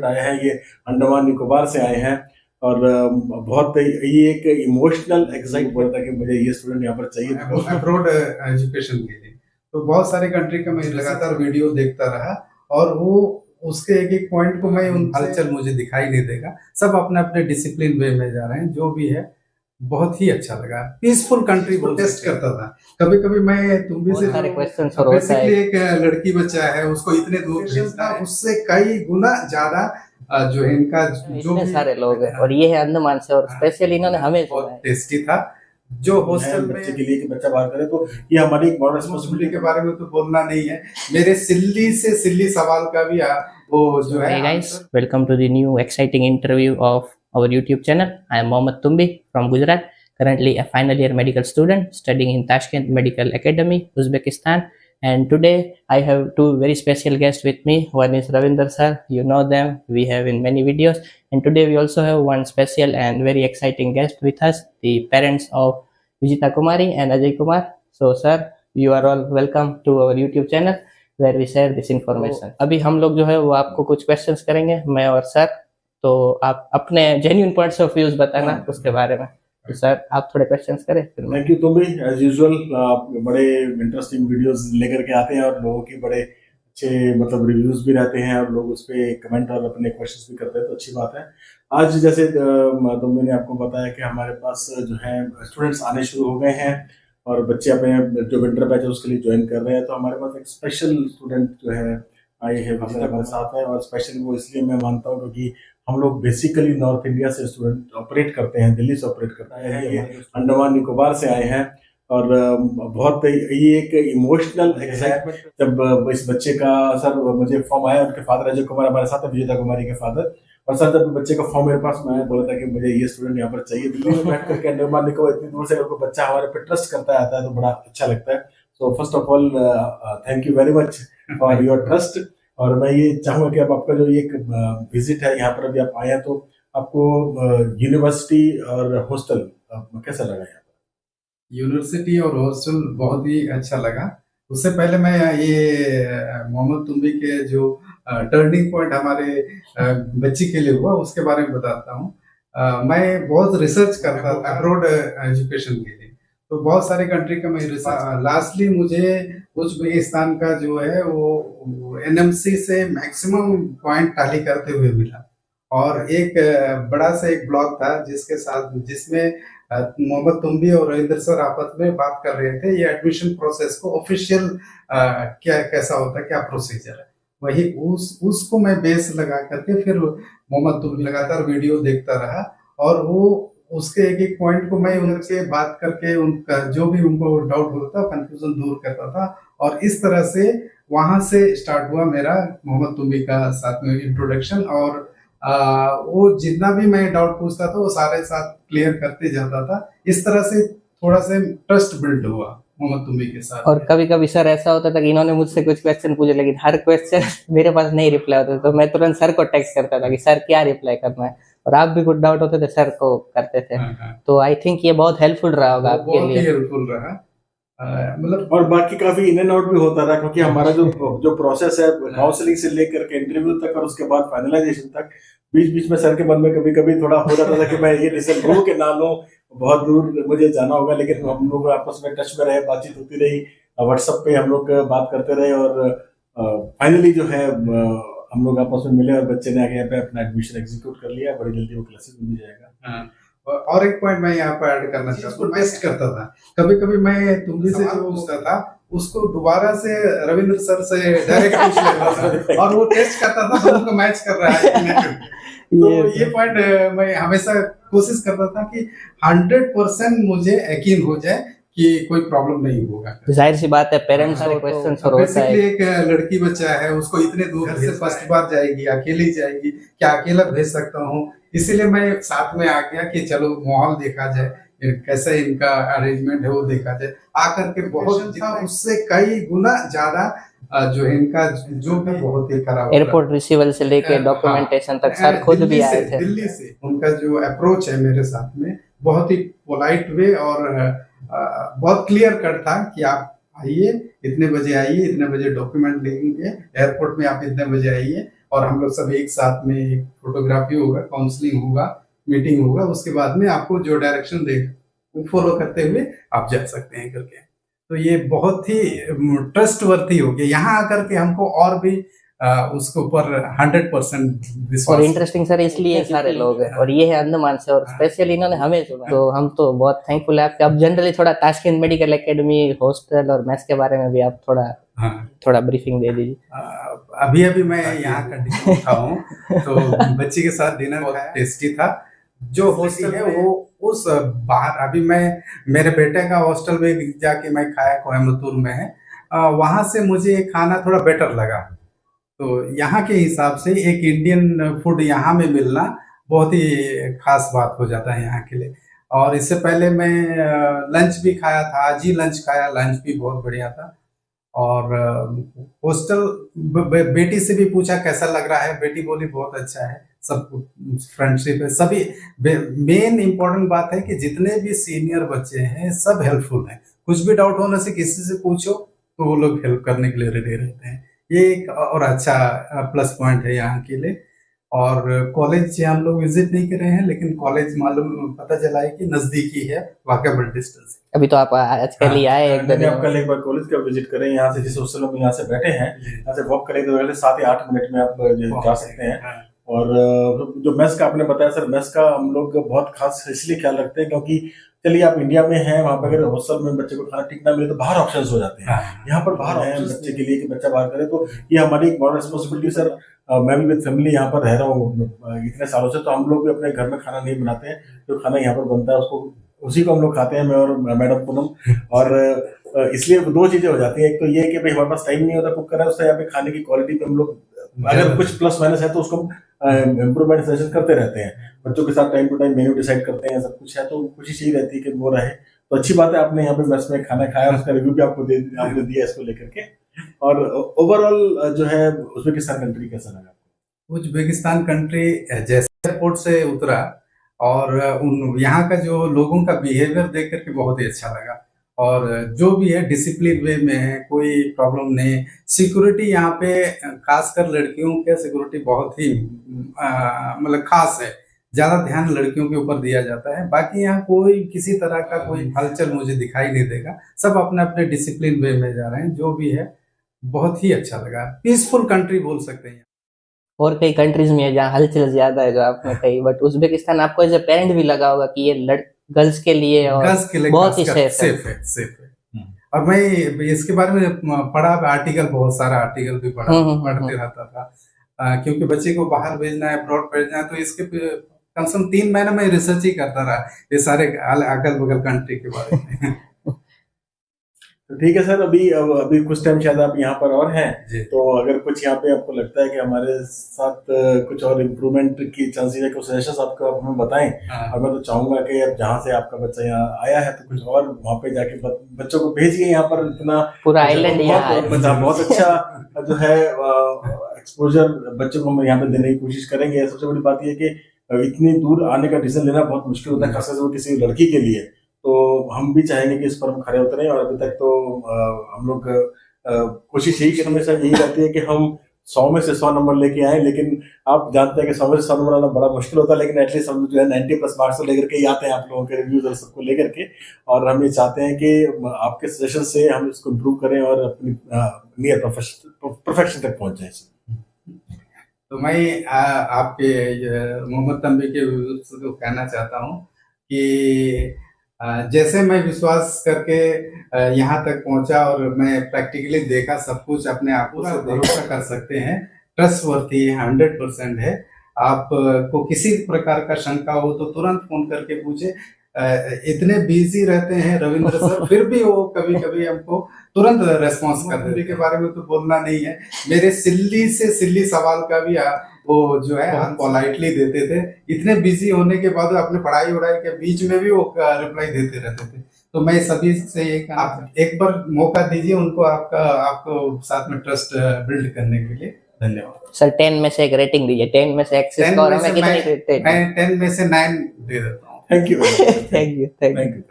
आए हैं, ये अंडमान निकोबार से आए हैं और बहुत ये एक इमोशनल एक्साइट बोल रहा था कि मुझे ये स्टूडेंट यहाँ पर चाहिए अब्रॉड एजुकेशन के लिए। तो बहुत सारे कंट्री का मैं लगातार वीडियो देखता रहा और वो उसके एक एक पॉइंट को मैं उन हलचल मुझे दिखाई नहीं देगा, सब अपने अपने डिसिप्लिन वे में जा रहे हैं, जो भी है बहुत ही अच्छा लगा। पीसफुल कंट्री को टेस्ट करता था। कभी कभी मैं तुम भी से बेसिकली एक लड़की बच्चा है उसको इतने दूर भेजना, उससे कई गुना ज्यादा जो है इनका जो भी सारे लोग हैं और ये है अंडमान से और स्पेशली इन्होंने हमें बहुत टेस्टी था। जो हॉस्टल बच्चे के लिए कि बच्चा बात करे तो ये हमारी एक मॉरल रिस्पांसिबिलिटी के बारे में तो बोलना नहीं है। मेरे सिल्ली से सिल्ली सवाल का भी वो जो है। Hey guys, welcome to the new exciting interview of our YouTube channel. I am Mohammad Tumbi from Gujarat, currently a final year medical student studying in Tashkent Medical Academy, Uzbekistan. And today I have two very special guests with me. One is Ravinder sir, you know them, we have in many videos. And today we also have one special and very exciting guest with us, the parents of Vijita Kumari and Ajay Kumar. So sir, you are all welcome to our YouTube channel where we share this information. अभी हम लोग जो है वो आपको कुछ questions करेंगे, मैं और सर, तो आप अपने जेन्युइन पॉइंट्स ऑफ व्यूज बताना उसके बारे में। तो सर आप थोड़े क्वेश्चंस करें फिर। Thank you. तुम भी एज यूजुअल बड़े इंटरेस्टिंग वीडियोस लेकर के आते हैं और लोगों की बड़े अच्छे मतलब रिव्यूज भी रहते हैं और लोग उस पर कमेंट और अपने क्वेश्चंस भी करते हैं, तो अच्छी बात है। आज जैसे तुम ने आपको बताया कि हमारे पास जो है स्टूडेंट्स आने शुरू हो गए हैं और बच्चे अपने जो विंटर बैच है उसके लिए ज्वाइन कर रहे हैं, तो हमारे पास एक स्पेशल स्टूडेंट जो है आए हैं हमारे साथ है। और स्पेशल वो इसलिए मैं मानता हूँ क्योंकि हम लोग बेसिकली नॉर्थ इंडिया से स्टूडेंट ऑपरेट करते हैं, दिल्ली से ऑपरेट करते हैं, ये अंडमान निकोबार से आए हैं और बहुत ये एक इमोशनल एक्साइटमेंट जब इस बच्चे का सर मुझे फॉर्म आया, उनके फादर अजय कुमार हमारे साथ है, विजेता कुमारी के फादर, और सर जब बच्चे का फॉर्म मेरे पास में आया बोला था कि मुझे ये स्टूडेंट यहाँ पर चाहिए। दिल्ली में बैठ करके अंडमान निकोबार इतनी दूर से अगर कोई बच्चा हमारे पे ट्रस्ट करता आता है तो बड़ा अच्छा लगता है। So first of all thank you very much for your trust. और मैं ये चाहूंगा कि अब आपका जो ये विजिट है यहाँ पर अभी आप आए हैं तो आपको यूनिवर्सिटी और हॉस्टल कैसा लगा? यहाँ पर यूनिवर्सिटी और हॉस्टल बहुत ही अच्छा लगा। उससे पहले मैं ये मोहम्मद तुम्बी के जो टर्निंग पॉइंट हमारे बच्ची के लिए हुआ उसके बारे में बताता हूँ। मैं बहुत रिसर्च करता था अब्रॉड एजुकेशन के लिए, तो बहुत सारे कंट्री का मैं रिसर्च, लास्टली मुझे उज्बेकिस्तान का जो है वो एनएमसी से मैक्सिमम पॉइंट टैली करते हुए मिला। और एक बड़ा सा एक ब्लॉग था जिसमें मोहम्मद तुम्बी और रविंद्र सर आपस में बात कर रहे थे ये एडमिशन प्रोसेस को ऑफिशियल क्या कैसा होता है, क्या प्रोसीजर है। वही उसको मैं बेस लगा करके फिर मोहम्मद तुम्बी लगातार वीडियो देखता रहा और वो उसके एक एक पॉइंट को मैं उनसे बात करके उनका जो भी उनको डाउट होता था कंफ्यूजन दूर करता था। और इस तरह से वहां से स्टार्ट हुआ मेरा मोहम्मद तुम्बी का साथ में इंट्रोडक्शन। और वो जितना भी मैं डाउट पूछता था वो सारे साथ क्लियर करते जाता था। इस तरह से थोड़ा सा ट्रस्ट बिल्ड हुआ मोहम्मद तुम्बी के साथ। और कभी कभी सर ऐसा होता था कि इन्होंने मुझसे कुछ क्वेश्चन पूछे लेकिन हर क्वेश्चन मेरे पास नहीं रिप्लाई होता, तो मैं तुरंत सर को टेक्स्ट करता था कि सर क्या रिप्लाई करना है, और आप भी कुछ डाउट होते थे सर को करते थे। तो आई थिंक ये बहुत हेल्पफुल रहा होगा आपके लिए। बहुत हेल्पफुल रहा मतलब। और बाकी काफी इन एंड आउट भी होता था क्योंकि हमारा जो प्रोसेस है काउंसलिंग से लेकर के इंटरव्यू तक और उसके बाद फाइनलाइजेशन तक बीच बीच में सर के मन में कभी कभी थोड़ा हो जाता था कि मैं ये डिसीजन लूं कि ना लूं, बहुत दूर मुझे जाना होगा। लेकिन हम लोग आपस में टच में रहे, बातचीत होती रही, व्हाट्सएप पे हम लोग बात करते रहे और फाइनली जो है हम लोग आपस में मिले और बच्चे ने आगे यहाँ पे अपना एडमिशन एग्जीक्यूट कर लिया। बड़ी जल्दी वो क्लासेस मिल जाएगा। और एक पॉइंट मैं यहाँ पर ऐड करना चाहता हूँ, टेस्ट करता था। कभी कभी मैं तुम्बी से जो पूछता था उसको दोबारा से रविंद्र सर से डायरेक्ट पूछ लेता था और वो टेस्ट करता था दोनों को मैच कर रहा है। तो ये पॉइंट मैं हमेशा कोशिश करता था कि 100% मुझे यकीन हो जाए कि कोई प्रॉब्लम नहीं होगा। जाहिर सी बात है पेरेंट्स सारे क्वेश्चंस और होता है। एक लड़की बच्चा है उसको इतने दूर से फर्स्ट बार जाएगी, अकेली जाएगी, क्या अकेला भेज सकता हूँ? इसीलिए मैं साथ में आ गया कि चलो माहौल देखा जाए, कैसे इनका अरेंजमेंट है वो देखा जाए। आकर के बहुत उससे कई गुना ज्यादा जो है इनका जो भी बहुत ही खराब एयरपोर्ट रिसीवल से लेके डॉक्यूमेंटेशन तक सर खुद भी आए थे। दिल्ली से उनका जो अप्रोच है मेरे साथ में बहुत ही पोलाइट वे और बहुत क्लियर कट था कि आप आइए, इतने बजे आइए, इतने बजे डॉक्यूमेंट लेंगे, एयरपोर्ट में आप इतने बजे आइए। और हम लोग सब एक साथ में फोटोग्राफी होगा, काउंसलिंग होगा, मीटिंग होगा, उसके बाद में आपको जो डायरेक्शन दे फॉलो करते हुए आप जा सकते हैं करके। तो ये बहुत ही ट्रस्टवर्थी हो गया। यहाँ आकर के हमको और भी उसके ऊपर 100% विश्वास। और इंटरेस्टिंग सर इसलिए सारे लोग हैं, और ये है अंडमान से, और स्पेशली इन्होंने हमें चुना, तो हम तो बहुत थैंकफुल है आपके। अब जनरली थोड़ा ताशकंद मेडिकल एकेडमी हॉस्टल और मेस के बारे में भी आप थोड़ा ब्रीफिंग दे दीजिए। अभी मैं यहाँ का डिनर उठा हूँ, तो बच्ची के साथ डिनर बहुत टेस्टी था। जो हॉस्टल है वो उस बाहर, अभी मैं मेरे बेटे का हॉस्टल में जाके मैं खाया, कोयम्बतूर में है, वहां से मुझे खाना थोड़ा बेटर लगा। तो यहाँ के हिसाब से एक इंडियन फूड यहाँ में मिलना बहुत ही खास बात हो जाता है यहाँ के लिए। और इससे पहले मैं लंच भी खाया था, आज ही लंच खाया, लंच भी बहुत बढ़िया था। और हॉस्टल बेटी से भी पूछा कैसा लग रहा है, बेटी बोली बहुत अच्छा है, सब फ्रेंडशिप है, सभी। मेन इम्पोर्टेंट बात है कि जितने भी सीनियर बच्चे हैं सब हेल्पफुल हैं। कुछ भी डाउट होने से किसी से पूछो तो वो लोग हेल्प करने के लिए रेडी रहते हैं। ये एक और अच्छा प्लस पॉइंट है यहाँ के लिए। और कॉलेज हम लोग विजिट नहीं कर रहे हैं, लेकिन कॉलेज मालूम पता चला है कि नजदीकी है, वॉकेबल डिस्टेंस। अभी तो आप आजकल ही आए, आप कल एक बार कॉलेज का विजिट करें, यहाँ से जिस हॉस्टल में यहाँ से बैठे हैं, यहाँ से वॉक करेंगे तो 7 या 8 मिनट में आप जा सकते हैं। और जो मेस का आपने बताया सर, मेस का हम लोग बहुत खास इसलिए ख्याल रखते हैं क्योंकि चलिए आप इंडिया में हैं, वहाँ पर अगर हॉस्टल में बच्चे को खाना ठीक ना मिले तो बाहर ऑप्शंस हो जाते हैं। यहाँ पर बाहर है बच्चे के लिए कि बच्चा बाहर करे, तो ये हमारी एक मॉरल रिस्पॉन्सिबिलिटी सर। मैं भी विद फैमिली यहाँ पर रह रहा हूँ इतने सालों से, तो हम लोग भी अपने घर में खाना नहीं बनाते हैं। जो खाना यहाँ पर बनता है उसको उसी को हम लोग खाते हैं, मैं और मैडम पूनम। और इसलिए 2 चीजें हो जाती हैं। एक तो ये कि भाई हमारे पास टाइम नहीं होता कुक करना, उससे यहाँ पे खाने की क्वालिटी पे हम लोग अगर कुछ प्लस माइनस है तो उसको इम्प्रूवमेंट सजेशन करते रहते हैं। बच्चों के साथ time to time menu decide करते हैं, सब कुछ है, तो कोशिश यही रहती है कि वो रहे। तो अच्छी बात है आपने यहाँ पे मेस में खाना खाया, उसका रिव्यू भी आपने दिया इसको लेकर के। और ओवरऑल जो है उज़्बेकिस्तान कंट्री कैसा लगा आपको? उज़्बेकिस्तान कंट्री जैसे एयरपोर्ट से उतरा और यहाँ का जो लोगों का बिहेवियर देख करके बहुत ही अच्छा लगा। और जो भी है डिसिप्लिन वे में है, कोई प्रॉब्लम नहीं। सिक्योरिटी यहाँ पे खासकर लड़कियों के सिक्योरिटी बहुत ही मतलब खास है, ज्यादा ध्यान लड़कियों के ऊपर दिया जाता है। बाकी यहाँ कोई किसी तरह का कोई हलचल मुझे दिखाई नहीं देगा, सब अपने अपने डिसिप्लिन वे में जा रहे हैं। जो भी है बहुत ही अच्छा लगा, पीसफुल कंट्री बोल सकते हैं। और कई कंट्रीज में है जहाँ हलचल ज्यादा है जो आपने कही, बट उज़्बेकिस्तान आपको एज ए पेरेंट भी लगा होगा कि ये गर्ल्स के लिए और गर्ल्स के लिए बहुत ही सेफ है। और मैं इसके बारे में पढ़ा आर्टिकल, बहुत सारा आर्टिकल भी पढ़ते रहता था, क्योंकि बच्चे को बाहर भेजना है, अब्रॉड भेजना है, तो इसके कम से कम 3 महीने में रिसर्च ही करता रहा ये सारे अगल बगल कंट्री के बारे में। तो ठीक है सर, अभी कुछ टाइम शायद आप यहाँ पर और हैं, तो अगर कुछ यहाँ पे आपको लगता है कि हमारे साथ कुछ और इम्प्रूवमेंट की चांसेस है, कुछ सजेशंस आपको आप हमें बताएं। और मैं तो चाहूंगा कि अब जहाँ से आपका बच्चा यहाँ आया है तो कुछ और वहाँ पे जाके बच्चों को भेजिए। यहाँ पर इतना पूरा आइलैंड बहुत अच्छा जो है एक्सपोजर बच्चों को हम यहाँ पे देने की कोशिश करेंगे। सबसे बड़ी बात यह कि इतनी दूर आने का डिसीजन लेना बहुत मुश्किल होता है, खासकर वो किसी लड़की के लिए। तो हम भी चाहेंगे कि इस पर हम खड़े उतरें। और अभी तक तो हम लोग कोशिश यही हमेशा यही रहती है कि हम 100 में से 100 नंबर लेके आए, लेकिन आप जानते हैं कि 100 में से 100 नंबर आना बड़ा मुश्किल होता है। लेकिन एटलीस्ट हम जो है 90+ मार्क्स लेकर के ही आते हैं आप लोगों के रिव्यूज और सबको लेकर के। और हम ये चाहते हैं कि आपके सजेशन से हम इसको इम्प्रूव करें और अपनी नियर परफेक्शन तक पहुंच जाए। तो मैं आपके मोहम्मद तंबी के व्यूअर्स को कहना चाहता हूँ कि जैसे मैं विश्वास करके यहाँ तक पहुंचा और मैं प्रैक्टिकली देखा सब कुछ, अपने आप को भरोसा कर सकते हैं, ट्रस्टवर्थी है, 100% है। आप को किसी प्रकार का शंका हो तो तुरंत फोन करके पूछे। इतने बिजी रहते हैं रविंद्र सर, फिर भी वो कभी कभी हमको तुरंत रेस्पॉन्स कर देते। के बारे में तो बोलना नहीं है, मेरे सिल्ली से सिल्ली सवाल का भी वो जो है पोलाइटली देते थे। इतने बिजी होने के बाद अपने पढ़ाई वढ़ाई के बीच में भी वो रिप्लाई देते रहते थे। तो मैं सभी से एक बार मौका दीजिए उनको, आपको साथ में ट्रस्ट बिल्ड करने के लिए। धन्यवाद सर। 10 में से एक रेटिंग दीजिए, 10 में से एक्सेस स्कोर हमें कितनी देते हैं? मैं 10 में से 9 दे देता हूँ। Thank you thank you.